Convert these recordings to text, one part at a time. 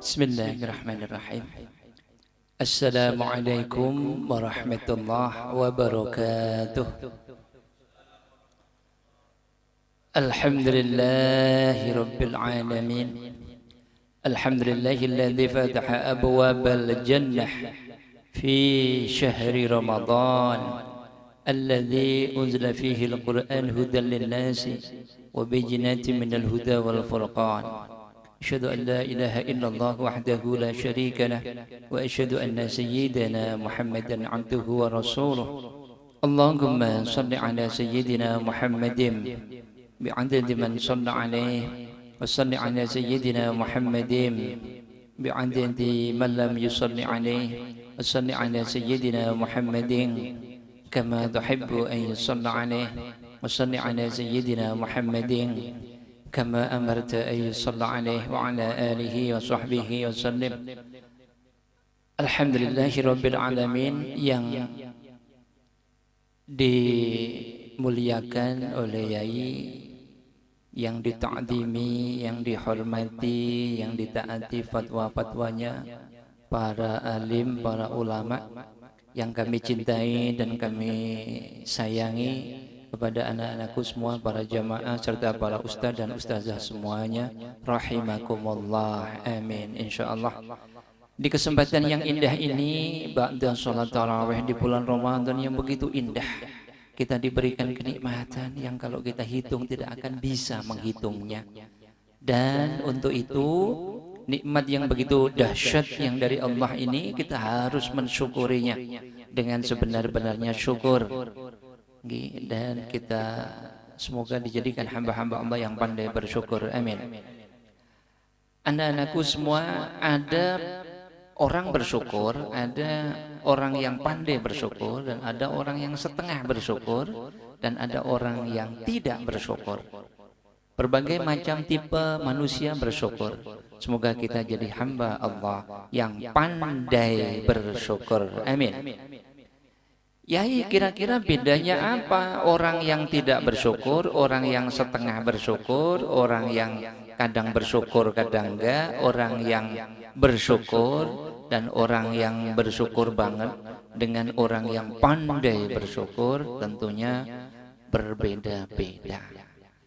Bismillahirrahmanirrahim. Assalamualaikum warahmatullahi wabarakatuh. Alhamdulillahi rabbil alamin. Alhamdulillahilladzi fataha abwabal jannah fi syahri Ramadan alladzi unzila fihi al-Qur'an hudan lin-nasi wa bayyinatin minal huda wal furqan. أشهد أن لا إله إلا الله وحده لا شريك له وأشهد أن سيدنا محمدا عبده ورسوله اللهم صل على سيدنا محمد بعدد من صلى عليه وصل على سيدنا محمد بعدد من لم يصل عليه وصل على سيدنا محمد كما تحب أن يصلى عليه وصل على سيدنا محمد كما أمرت أن يصلى عليه وعلى آله وصحبه وسلم. Alhamdulillahi rabbil alamin, yang dimuliakan oleh Yai, yang ditakdimi, yang dihormati, yang ditaati fatwa-fatwanya para alim, para ulama yang kami cintai dan kami sayangi, kepada anak-anakku semua, para jamaah serta para ustaz dan ustazah semuanya, rahimakumullah, amin, insyaallah. Di kesempatan yang indah ini, ba'da sholat tarawih di bulan Ramadan yang begitu indah, kita diberikan kenikmatan yang kalau kita hitung tidak akan bisa menghitungnya. Dan untuk itu, nikmat yang begitu dahsyat yang dari Allah ini, kita harus mensyukurinya dengan sebenar-benarnya syukur. Dan kita semoga dijadikan hamba-hamba Allah yang pandai bersyukur, amin. Anak-anakku semua, ada orang bersyukur, ada orang yang pandai bersyukur, dan ada orang yang setengah bersyukur, dan ada orang yang tidak bersyukur. Berbagai macam tipe manusia bersyukur. Semoga kita jadi hamba Allah yang pandai bersyukur, amin. Yai, kira-kira bedanya apa orang yang tidak bersyukur, orang yang setengah bersyukur, orang yang kadang bersyukur kadang enggak, orang yang bersyukur dan orang yang bersyukur banget dengan orang yang pandai bersyukur? Tentunya berbeda-beda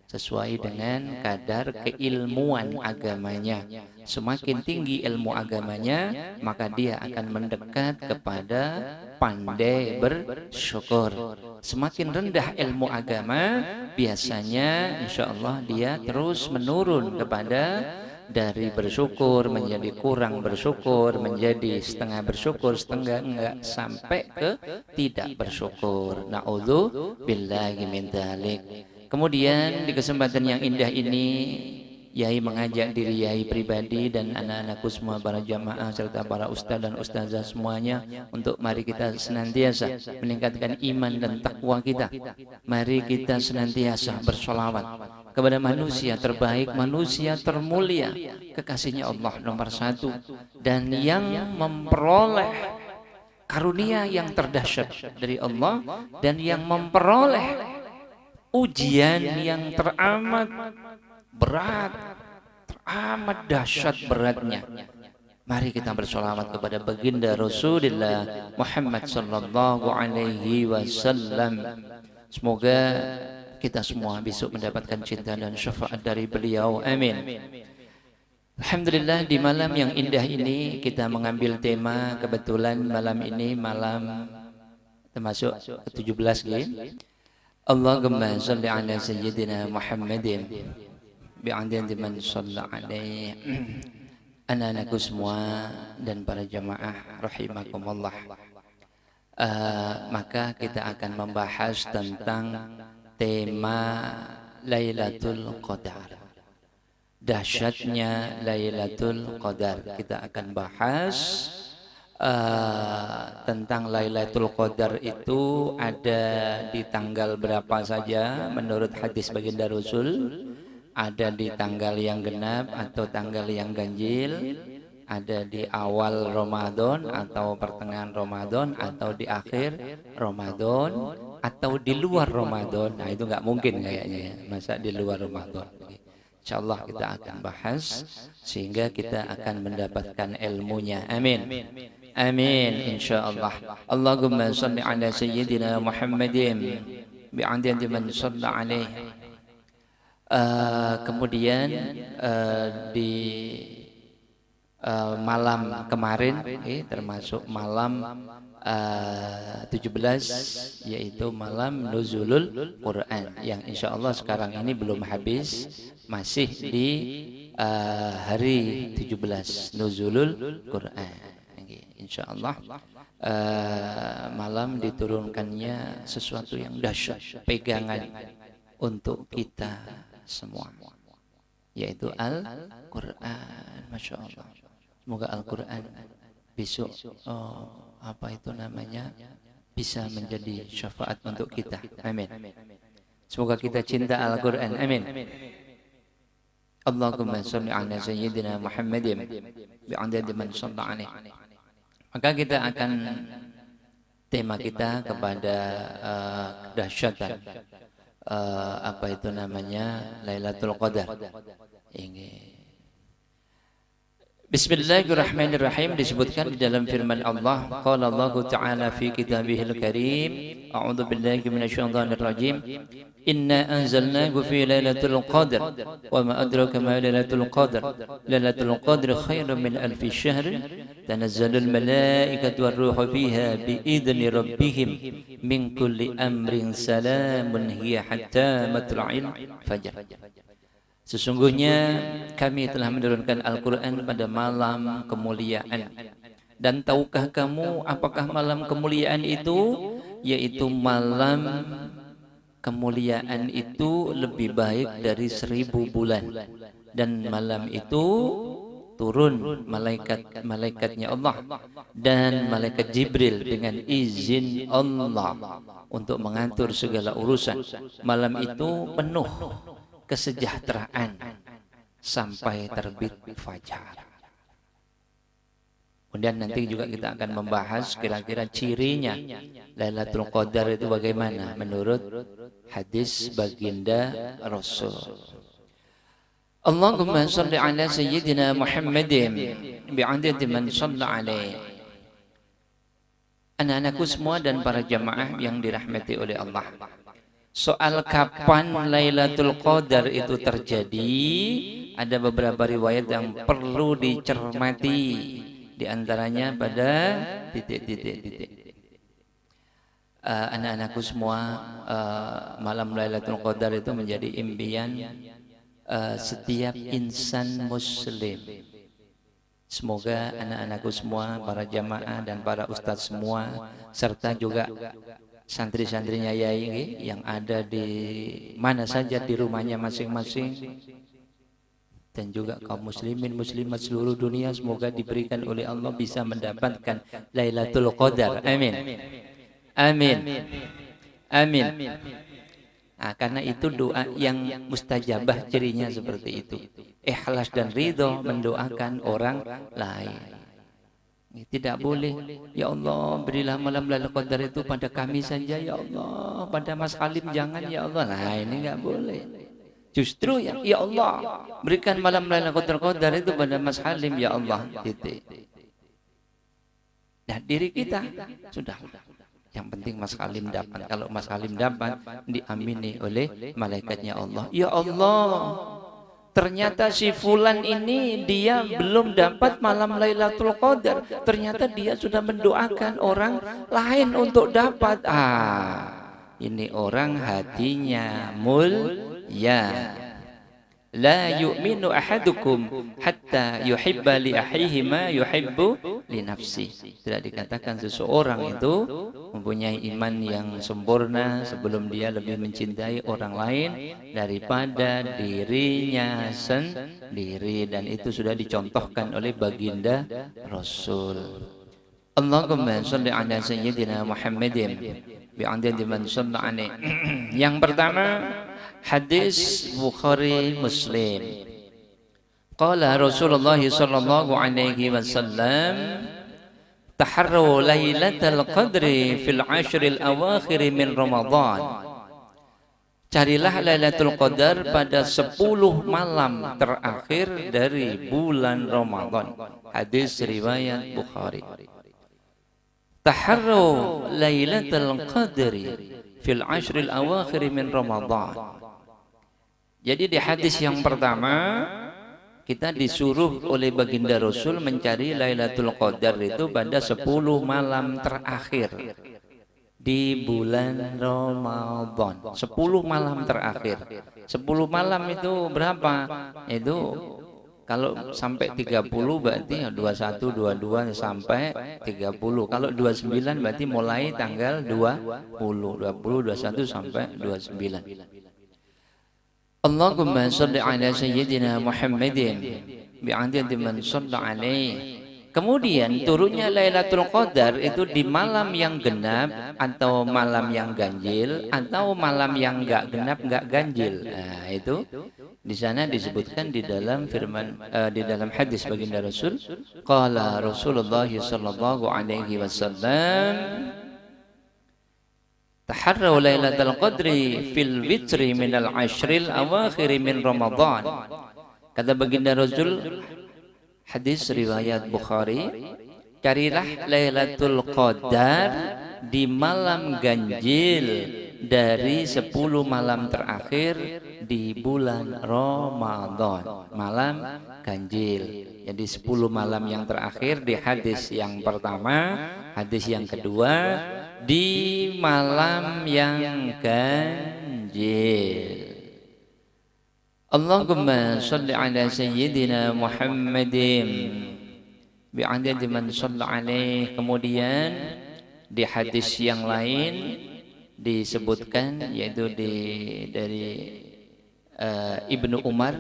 sesuai dengan kadar keilmuan agamanya. Semakin tinggi ilmu agamanya, maka dia akan mendekat kepada pandai bersyukur. Semakin rendah ilmu agama, biasanya insya Allah dia terus menurun kepada dari bersyukur menjadi kurang bersyukur, menjadi setengah bersyukur, setengah enggak, sampai ke tidak bersyukur. Na'udzubillahi min dzalik. Kemudian di kesempatan yang indah ini, Yai mengajak diri Yai pribadi dan anak-anakku semua, para jamaah serta para ustaz dan ustazah semuanya, untuk mari kita senantiasa meningkatkan iman dan takwa kita. Mari kita senantiasa bersolawat kepada manusia terbaik, manusia termulia, kekasihnya Allah nomor satu, dan yang memperoleh karunia yang terdahsyat dari Allah, dan yang memperoleh ujian yang teramat berat, teramat dahsyat beratnya. Mari kita bersolawat kepada baginda Rasulullah Muhammad sallallahu alaihi wasallam. Semoga kita semua besok mendapatkan cinta dan syafaat dari beliau, amin. Alhamdulillah, di malam yang indah ini kita mengambil tema, kebetulan malam ini malam termasuk ke-17 gitu. Allahumma salli ala sayyidina Muhammadin bi'adadi man shalla alaih. Anak-anakku semua dan para jamaah rahimakumullah, maka kita akan membahas tentang tema Lailatul Qadar. Dahsyatnya Lailatul Qadar. Kita akan bahas tentang Lailatul Qadar itu ada di tanggal berapa saja menurut hadis baginda Rasul. Ada di tanggal yang genap atau tanggal yang ganjil, ada di awal Ramadan atau pertengahan Ramadan, atau di akhir Ramadan, atau di luar Ramadan. Nah itu nggak mungkin kayaknya ya, masa di luar Ramadan. Insyaallah kita akan bahas sehingga kita akan mendapatkan ilmunya. Amin. Amin insyaallah. Allahumma shalli ala sayyidina Muhammadin bi'adadi man shalla alaihi. Kemudian di malam kemarin termasuk malam 17 yaitu malam Nuzulul Quran yang insyaallah sekarang ini belum habis, masih di hari 17 Nuzulul Quran. Insyaallah malam diturunkannya sesuatu yang dahsyat, pegangan untuk kita semua, yaitu Al-Quran. Masya Allah. Semoga Al-Quran besok bisa menjadi syafaat untuk kita. Amin. Semoga kita cinta Al-Quran. Amin. Allahumma shalli ala sayyidina Muhammadin bi'adadi man shalla alaihi. Maka kita akan tema kita kepada kedahsyatan Lailatul Qadar. Ini Bismillahirrahmanirrahim disebutkan di dalam firman Allah, qala Allah Ta'ala fi kitabihil karim, a'udzu billahi minasyaitonir rajim, inna anzalnahu fi lailatul qadr wa ma adraka ma lailatul qadr, lailatul qadr khairun min alfi syahr, tanazzalul malaikatu war-ruhu fiha bi idzni rabbihim min kulli amrin salamun hiya hatta matla'il fajr. Sesungguhnya kami telah menurunkan Al-Quran pada malam kemuliaan. Dan tahukah kamu apakah malam kemuliaan itu? Yaitu malam kemuliaan itu lebih baik dari 1000 bulan. Dan malam itu turun malaikatnya Allah dan malaikat Jibril dengan izin Allah untuk mengatur segala urusan. Malam itu penuh kesejahteraan sampai terbit fajar. Kemudian nanti juga kita akan membahas kira-kira cirinya Lailatul Qadar itu bagaimana menurut hadis baginda Rasul. Allahumma shalli ala sayyidina Muhammadin bi'adadi man shalla alaihi. Anak-anakku semua dan para jamaah yang dirahmati oleh Allah. Soal kapan Lailatul Qadar itu terjadi, ada beberapa riwayat yang perlu dicermati. Di antaranya pada titik-titik. Anak-anakku semua, malam Lailatul Qadar itu menjadi impian setiap insan muslim. Semoga anak-anakku semua, para jamaah dan para ustadz semua, serta juga santri-santrinya Yai yang ada di mana saja di rumahnya masing-masing, dan juga kaum muslimin muslimat seluruh dunia, semoga diberikan oleh Allah bisa mendapatkan Lailatul Qadar. Amin. Amin. Amin. Nah, karena itu doa yang mustajabah cirinya seperti itu. Ikhlas dan ridho mendoakan orang lain. Tidak boleh, ya Allah berilah malam Lailatul Qadar itu pada kami saja ya Allah, pada Mas Halim jangan ya Allah. Nah ini enggak boleh. Justru ya Allah berikan malam Lailatul Qadar itu pada Mas Halim ya Allah. Titik. Dan diri kita sudah. Yang penting Mas Halim dapat. Kalau Mas Halim dapat, diamini oleh malaikatnya Allah. Ya Allah, ternyata si fulan ini dia belum dapat malam Lailatul Qadar. Ternyata dia sudah mendoakan orang lain untuk dapat. Ini orang hatinya mulia. La yu'minu ahadukum hatta yuhibba li akhihi ma yuhibbu li nafsi. Tidak dikatakan seseorang itu mempunyai iman yang sempurna sebelum dia lebih mencintai orang lain daripada dirinya sendiri, dan itu sudah dicontohkan oleh baginda Rasul. Allahumma shalli ala sayyidina Muhammadin bi'adadi man shalla alaihi. Yang pertama, hadis Bukhari Muslim. Qala Rasulullah sallallahu alaihi wasallam, taharru lailatul qadri fil ashril awakhir min Ramadan. Carilah Lailatul Qadar pada 10 malam terakhir dari bulan Ramadan. Hadis riwayat Bukhari. Taharru Lailatul Qadri fil ashril awakhir min Ramadan. Jadi di hadis yang pertama kita disuruh oleh baginda Rasul mencari Lailatul Qadar itu pada 10 malam terakhir di bulan Ramadan. 10 malam terakhir. 10 malam itu berapa? Itu kalau sampai 30 berarti 21, 22 sampai 30. Kalau 29 berarti mulai tanggal 20, 21 sampai 29. Allahumma shalli ala sayyidina Muhammadin bi'adadi man shalla alaih. Kemudian turunnya Lailatul Qadar itu di malam yang genap atau malam yang ganjil atau malam yang enggak genap enggak ganjil. Nah, itu di sana disebutkan di dalam firman di dalam hadis baginda Rasul, qala Rasulullah sallallahu alaihi wasallam, taharraw Lailatul Qadri fil witri minal ashril awakhir min Ramadan. Kata baginda Rasul, hadis riwayat Bukhari, carilah Lailatul Qadar di malam ganjil dari 10 malam terakhir di bulan Ramadan. Malam ganjil. Jadi 10 malam yang terakhir di hadis yang pertama, hadis yang kedua di malam yang ganjil. Allahumma shalli ala sayyidina Muhammadin bi'adadi man shalla alaih. Kemudian di hadis yang lain disebutkan yaitu dari Ibnu Umar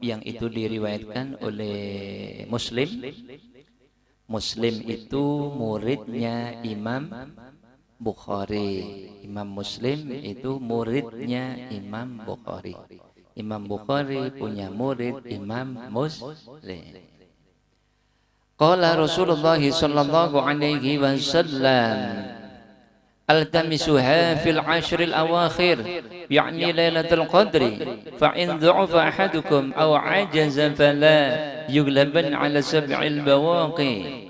yang itu diriwayatkan oleh Muslim. Muslim itu muridnya Imam Bukhari. Imam Muslim itu muridnya Imam Bukhari. Imam Bukhari punya murid Imam Muslim. Qala Rasulullah sallallahu alaihi wasallam, altamisuha fil ashril awakhir, yakni Lailatul Qadri, fa in du'afa ahadukum aw ajaza fala yughlaban ala sab'il bawaqi.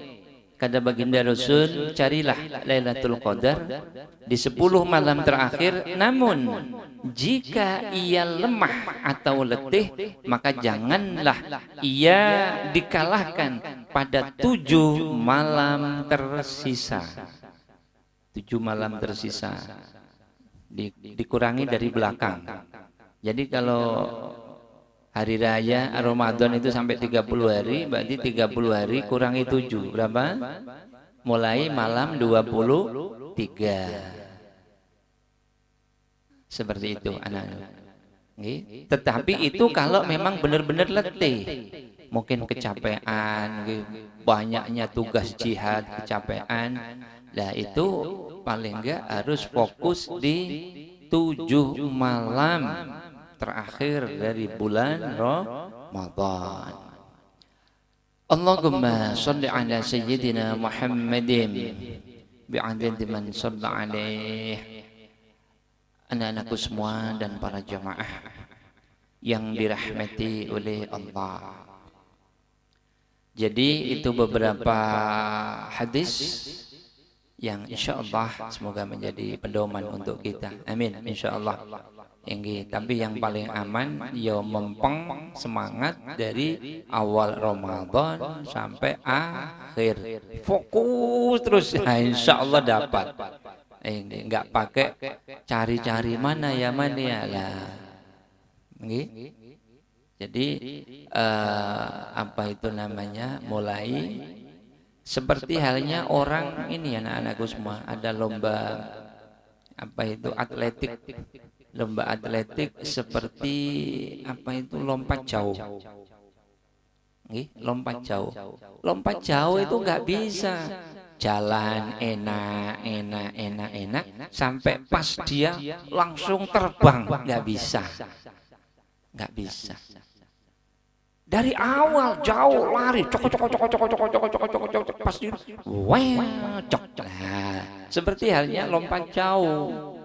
Kata baginda Rasul, carilah Lailatul Qadar di 10 malam terakhir, namun jika ia lemah atau letih, maka janganlah ia dikalahkan pada 7 malam tersisa. 7 malam tersisa dikurangi dari belakang. Jadi kalau hari raya Ramadan itu sampai 30 hari, berarti 30 hari kurangi 7 berapa? Mulai malam 23. Seperti itu anak-anak. Tetapi itu kalau memang benar-benar letih, mungkin kecapean, banyaknya tugas jihad, kecapean. Nah itu paling enggak harus fokus di 7 malam terakhir dari bulan Ramadan. Allahumma shalli ala sayyidina Muhammadin bi'adadi man shalla alaih. Anak-anakku semua dan para jamaah yang dirahmati oleh Allah. Jadi itu beberapa hadis yang insyaallah semoga menjadi pedoman untuk kita. Amin insyaallah. Tapi yang paling aman ya mempeng semangat dari awal Ramadan sampai akhir. Fokus terus, nah, insyaallah dapat. Enggak pakai cari-cari mana ya lah. Jadi apa itu namanya, mulai seperti halnya orang ini anak-anakku semua, ada lomba apa itu atletik, lomba atletik seperti apa itu lompat jauh. Lompat jauh itu nggak bisa jalan enak sampai pas dia langsung terbang, nggak bisa. Dari awal jauh lari, cok pas di seperti halnya lompat jauh.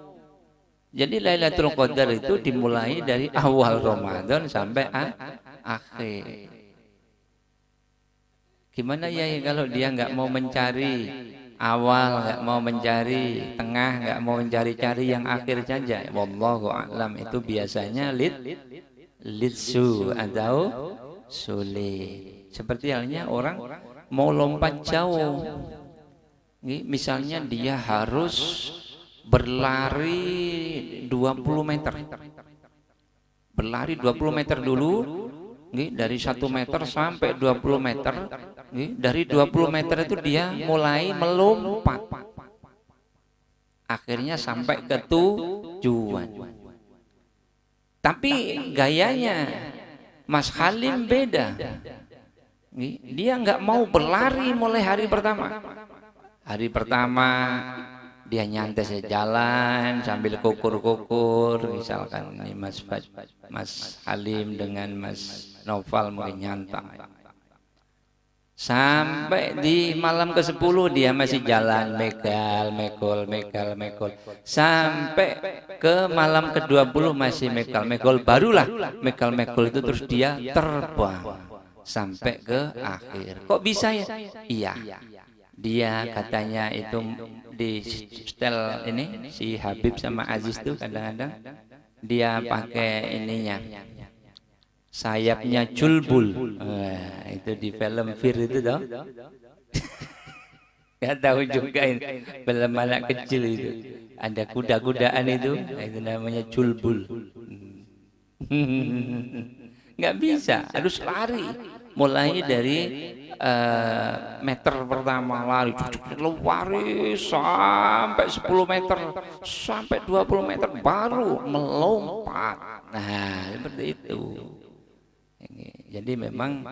Jadi Lailatul Qadar itu dimulai dari awal Ramadan sampai akhir. Gimana ya kalau dia nggak mau mencari awal, nggak mau mencari tengah, nggak mau mencari-cari yang akhir saja? Wallahu a'lam, itu biasanya lidsu atau sulit. Seperti halnya orang mau lompat jauh. Misalnya dia harus berlari 20 meter. Berlari 20 meter dulu, dari 1 meter sampai 20 meter. Dari 20 meter itu dia mulai melompat. Akhirnya sampai ke tujuan. Tapi gayanya Mas Halim beda. Dia nggak mau berlari mulai hari pertama. Hari pertama dia nyantai jalan sambil kukur-kukur, misalkan ini Mas Halim dengan Mas Noval mungkin nyantai. Sampai di malam ke-10 dia masih jalan mekol. Sampai ke malam ke-20 masih mekol. Barulah mekol itu terus dia terbang sampai ke akhir. Kok bisa ya? Iya. Dia katanya itu di setel ini si Habib sama Aziz tuh kadang-kadang dia pakai ininya sayapnya culbul. Itu di film Fir itu toh. Gak tahu juga ini film anak kecil itu. Ada kuda-kudaan itu namanya culbul. Nggak bisa, harus lari. Mulai dari meter pertama lari sampai 10 meter sampai 20 meter baru melompat. Nah, seperti itu. Jadi memang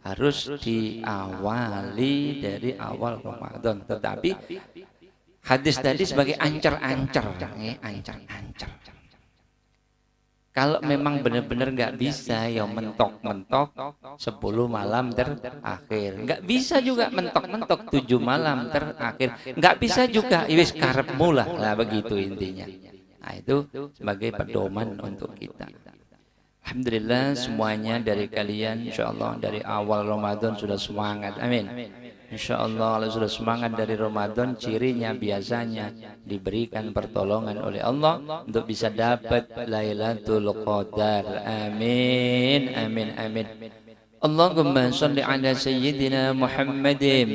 harus diawali dari awal Ramadan. Tetapi hadis tadi sebagai ancar-ancar. Kalau memang benar-benar nggak bisa, ya mentok-mentok 10 malam terakhir. Nggak bisa juga mentok-mentok 7 malam terakhir. Nggak bisa juga iwis karep mula. Nah, begitu intinya. Nah, itu sebagai pedoman untuk kita. Alhamdulillah semuanya dari kalian insyaallah dari awal Ramadan sudah semangat. Amin. Insyaallah kalau sudah semangat dari Ramadan, cirinya biasanya diberikan pertolongan oleh Allah untuk bisa dapat Lailatul Qadar. Amin. Allahumma shalli ala sayyidina Muhammadin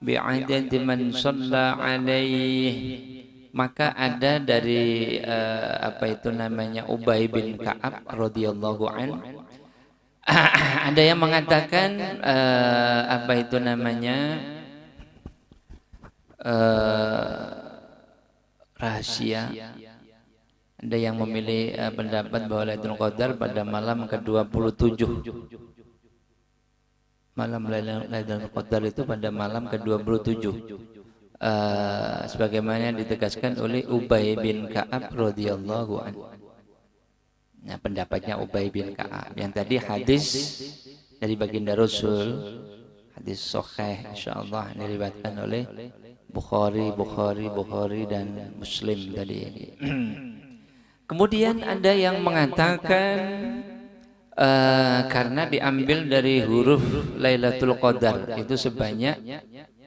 bi'adadi man shalla alaihi. Maka ada dari Ubay bin Ka'ab radhiyallahu an. Ada yang mengatakan rahasia. Ada yang memilih pendapat bahwa Lailatul Qadar pada malam ke-27. Malam Lailatul Qadar itu pada malam ke-27. Sebagaimana ditegaskan oleh Ubay bin Ka'ab radhiyallahu anhu. Nah, pendapatnya Ubay bin Ka'ab. Yang tadi hadis dari baginda Rasul, hadis sahih insyaallah diriwayatkan oleh Bukhari dan Muslim tadi ini. Kemudian ada yang mengatakan karena diambil dari huruf Lailatul Qadar itu sebanyak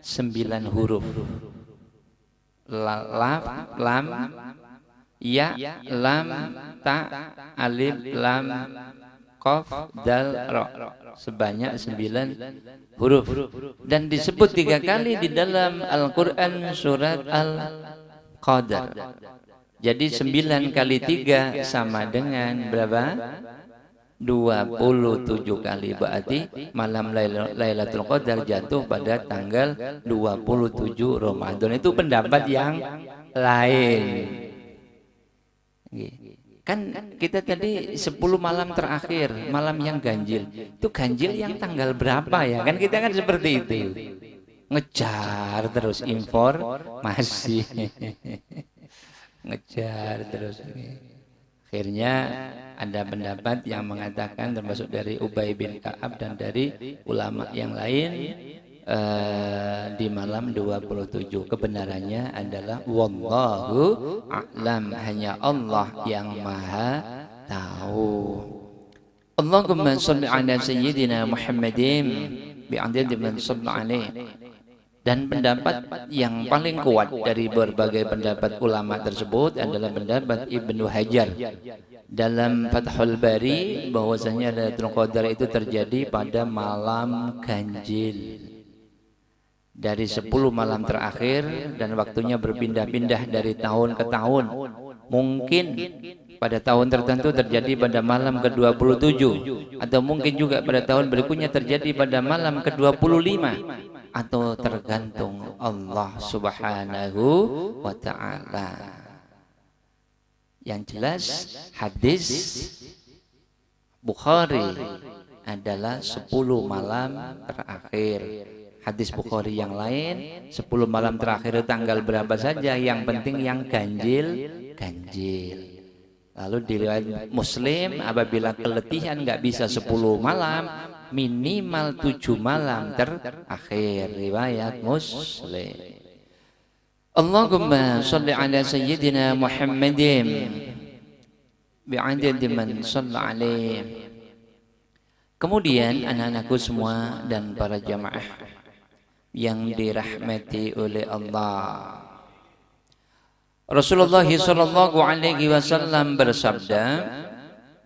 9 huruf. Lam, ya, lam, ta, alif, lam, qaf, dal, ra. Sebanyak 9 huruf. Dan disebut 3 kali di dalam Al-Quran surat Al-Qadar. Jadi 9 kali 3 sama dengan berapa? 27 kali. Berarti malam Lailatul Qadar jatuh pada tanggal 27 Ramadan. Itu pendapat yang lain. Kan kita tadi 10 malam terakhir, malam yang ganjil. Itu ganjil yang tanggal berapa ya? Kan kita kan seperti itu. Ngejar terus informasi. Ngejar terus. Akhirnya ada pendapat yang mengatakan termasuk dari Ubay bin Ka'ab dan dari ulama yang lain di malam 27. Kebenarannya adalah wallahu a'lam, hanya Allah yang maha tahu. Allahumma shalli ala sayyidina Muhammadin bi'adadi man shalla alaih. Dan pendapat yang paling kuat dari berbagai pendapat ulama tersebut adalah pendapat Ibnu Hajar dalam Fathul Bari, bahwasanya Lailatul Qadar itu terjadi pada malam ganjil dari 10 malam terakhir, dan waktunya berpindah-pindah dari tahun ke tahun. Mungkin pada tahun tertentu terjadi pada malam ke-27, atau mungkin juga pada tahun berikutnya terjadi pada malam ke-25, atau tergantung Allah Subhanahu wa ta'ala. Yang jelas hadis Bukhari adalah 10 malam terakhir. Hadis Bukhari yang lain 10 malam terakhir tanggal berapa saja, yang penting yang ganjil. Lalu di riwayat Muslim, apabila keletihan nggak bisa 10 malam, minimal 7 malam terakhir. Riwayat Muslim. Allahumma shalli ala sayyidina Muhammadin bi'adadi man shalla alaih. Kemudian anak-anakku semua dan para jamaah yang dirahmati oleh Allah, Rasulullah sallallahu alaihi wasallam bersabda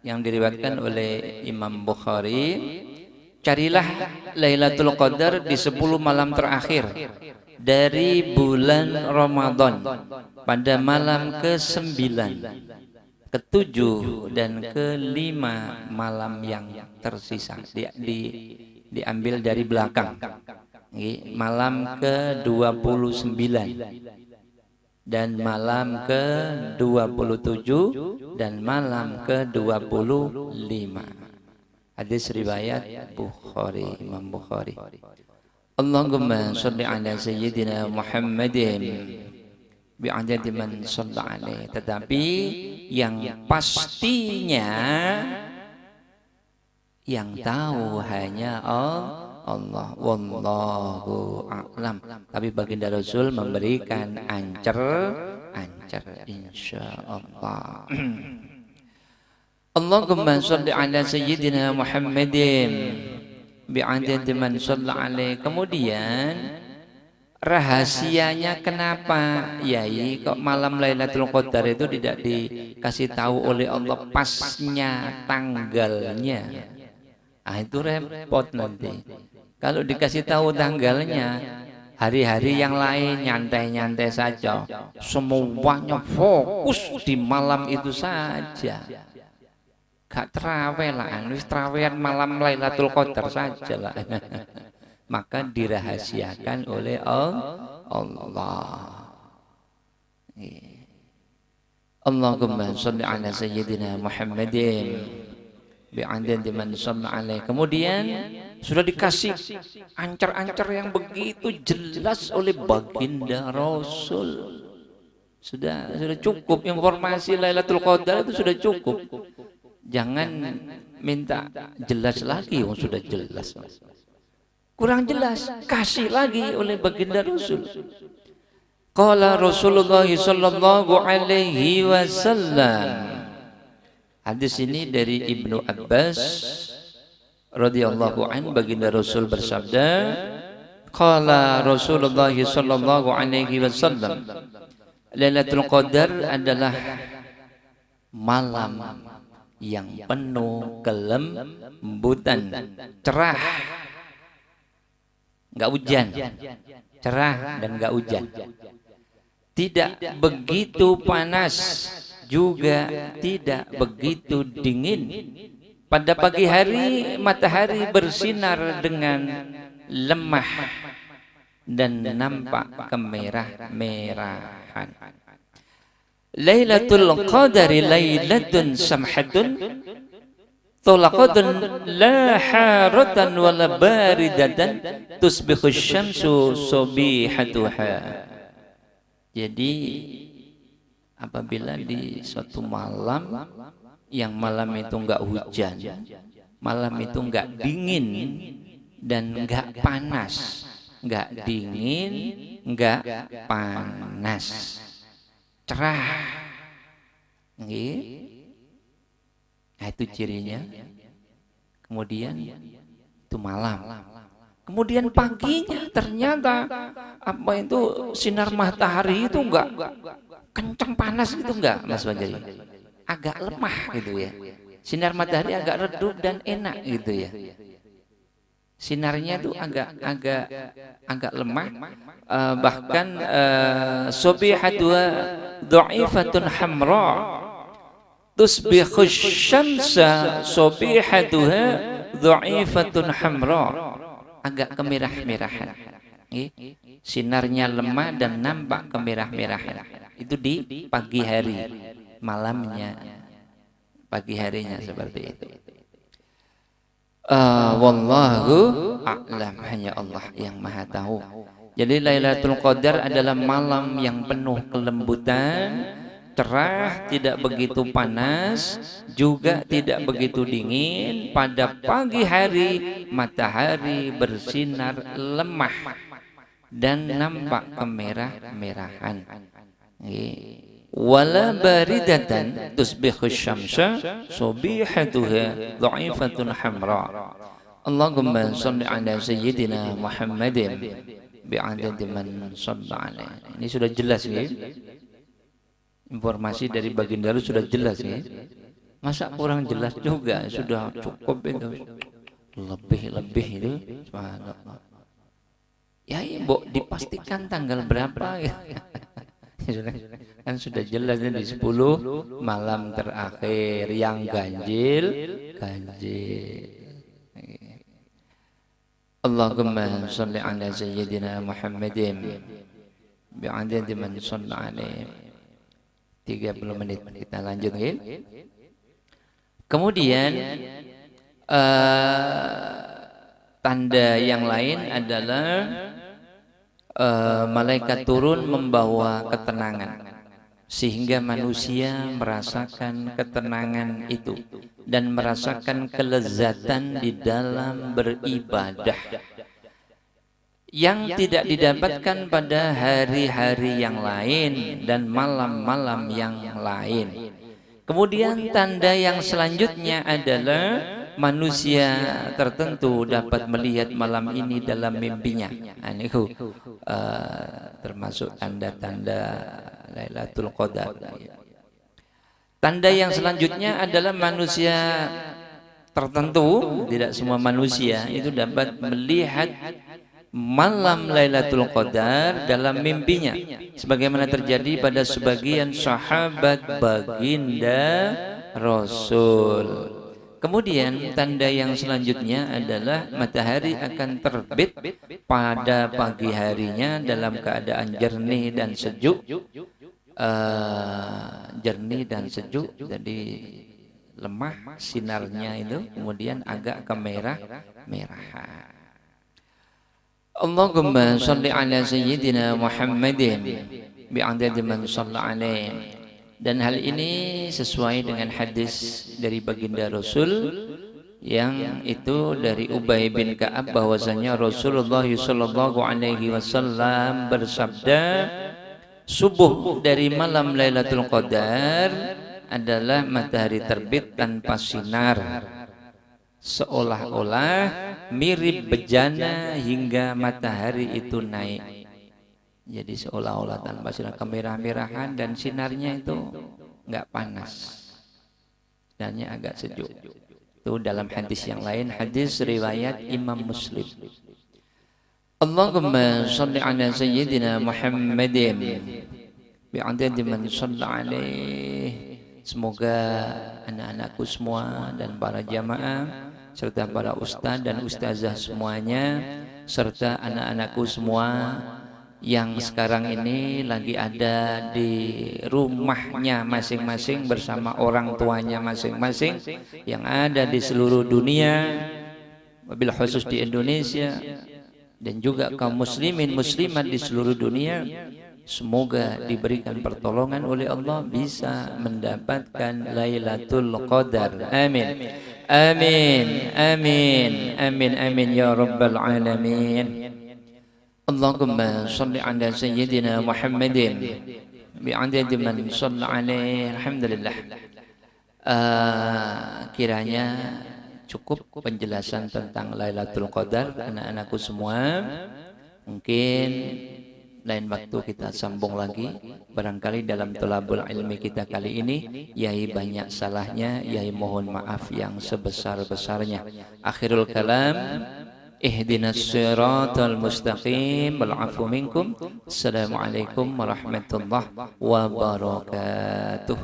yang diriwayatkan oleh Imam Bukhari, carilah Lailatul Qadar di 10 malam terakhir dari bulan Ramadan, pada malam ke-9, ke-7 dan ke-5 malam yang tersisa. Diambil dari belakang. Malam ke-29 dan malam ke-27 dan malam ke-25. Hadis riwayat Bukhari, Imam Bukhari. Allahumma shalli ala sayyidina Muhammadin bi'adadi man shalla alaih. Tetapi yang pastinya yang tahu hanya Allah, wallahu a'lam. Tapi baginda Rasul memberikan ancer insyaallah. Allahumma shalli ala sayyidina Muhammadin bi'adadi man shalla alaih. Kemudian rahasianya kenapa Yai kok malam Lailatul Qadar itu tidak dikasih tahu oleh Allah pasnya tanggalnya? Itu repot nanti. Kalau dikasih tahu tanggalnya, hari-hari yang lain nyantai-nyantai saja, semuanya fokus di malam itu saja. Gak terawih lah, terawih malam Lailatul Qadar saja lah. Maka dirahasiakan oleh Allah. Allahumma shalli ala sayyidina Muhammadin bi'adadi man shalla alaih. Kemudian sudah dikasih ancar-ancar yang begitu jelas oleh baginda Rasul. Sudah cukup informasi Lailatul Qadar itu sudah cukup. Jangan minta jelas lagi, sudah jelas. Kurang jelas, kasih lagi oleh baginda Rasul. Qala Rasulullah sallallahu alaihi wasallam. Hadis ini dari Ibnu Abbas radhiyallahu an, baginda Rasul bersabda, qala Rasulullah sallallahu alaihi wasallam, Lailatul Qadar adalah malam yang penuh kelembutan, cerah, enggak hujan, cerah dan enggak hujan. Tidak begitu panas, juga tidak begitu dingin. Pada pagi hari matahari bersinar dengan lemah dan nampak kemerah-merahan. Lailatul Qadari lailatun samhatun tulaqadun la haratan wala baridatan tusbihu syamsu subihatuha. Jadi apabila di suatu malam yang malam itu enggak hujan, malam itu enggak dingin dan enggak panas, nggak dingin, nggak panas, cerah. Nah, itu cirinya. Kemudian itu malam. Kemudian paginya ternyata apa itu sinar matahari itu enggak kencang panas itu enggak, Mas Fajri. Agak lemah gitu ya. Sinar matahari agak redup dan enak gitu ya. Sinarnya itu agak lemah, bahkan subihatuha dha'ifatun hamra tusbihu syamsa subihatuha dha'ifatun hamra, agak kemerah-merahan. Sinarnya lemah dan nampak kemerah-merahan. Itu di pagi hari, malamnya pagi harinya seperti itu. Wallahu a'lam, hanya Allah yang maha tahu. Jadi Lailatul Qadar adalah malam yang penuh kelembutan, cerah, tidak begitu panas, juga tidak begitu dingin. Pada pagi hari matahari bersinar lemah dan nampak kemerah-merahan. Wala baridatan tusbihu syamsa subihatuha dha'ifatun hamra. Allahumma shalli ala sayyidina Muhammadin bi'adadi man shalla alaihi. Ini sudah jelas ya. Informasi dari baginda sudah jelas ya. Masa kurang jelas juga? Sudah cukup itu. Lebih itu subhanallah. Ya ibu dipastikan tanggal berapa ya. Kan sudah jelas di 10 malam terakhir yang ganjil. Allahumma shalli ala sayyidina Muhammadin bi'adadi man shalla alaihi. 30 menit kita lanjut ya. Kemudian tanda yang lain adalah malaikat turun membawa ketenangan, sehingga manusia merasakan ketenangan itu dan merasakan kelezatan di dalam beribadah yang tidak didapatkan pada hari-hari yang lain dan malam-malam yang lain. Kemudian tanda yang selanjutnya adalah manusia tertentu dapat melihat malam ini dalam mimpinya. Ini termasuk tanda-tanda Lailatul Qadar. Tanda yang selanjutnya adalah manusia tertentu, tidak semua manusia itu dapat melihat malam Lailatul Qadar dalam mimpinya, sebagaimana terjadi pada sebagian sahabat baginda Rasul. Kemudian tanda yang selanjutnya adalah matahari akan terbit pada pagi harinya dalam keadaan jernih dan sejuk. Jernih dan sejuk, jadi lemah sinarnya itu, kemudian agak kemerah-merahan. Allahumma shalli ala sayyidina Muhammadin bi'adadi man shalla alaihi. Dan hal ini sesuai dengan hadis dari baginda Rasul yang itu dari Ubay bin Ka'ab, bahwasanya Rasulullah sallallahu alaihi wasallam bersabda, subuh dari malam Lailatul Qadar adalah matahari terbit tanpa sinar, seolah-olah mirip bejana hingga matahari itu naik. Jadi seolah-olah tanpa sinar, kemerah-merahan dan sinarnya itu enggak panas, sinarnya agak sejuk. Itu dalam hadis yang lain, hadis riwayat Imam Muslim. Allahumma shalli ala sayyidina Muhammadin bi'adadi man shalla alaihi. Semoga anak-anakku semua dan para jamaah serta para ustaz dan ustazah semuanya serta anak-anakku semua yang sekarang ini lagi ada di rumahnya masing-masing bersama orang tuanya masing-masing yang ada di seluruh dunia, wabil khusus di Indonesia, dan juga kaum muslimin muslimat di seluruh dunia, semoga diberikan pertolongan oleh Allah bisa mendapatkan Lailatul Qadar. Amin. Amin. Amin. Amin. Amin ya rabbal alamin. Allahumma salli ala sayyidina Muhammadin bi'adadi man shalla alaihi. Alhamdulillah. Kiranya cukup penjelasan tentang Lailatul Qadar anak-anakku semua. Mungkin lain waktu kita sambung lagi. Barangkali dalam thalabul ilmi kita kali ini Yai banyak salahnya, Yai mohon maaf yang sebesar-besarnya. Akhirul kalam, ihdinas siratal mustaqim, wal afu minkum. Assalamualaikum warahmatullahi wabarakatuh.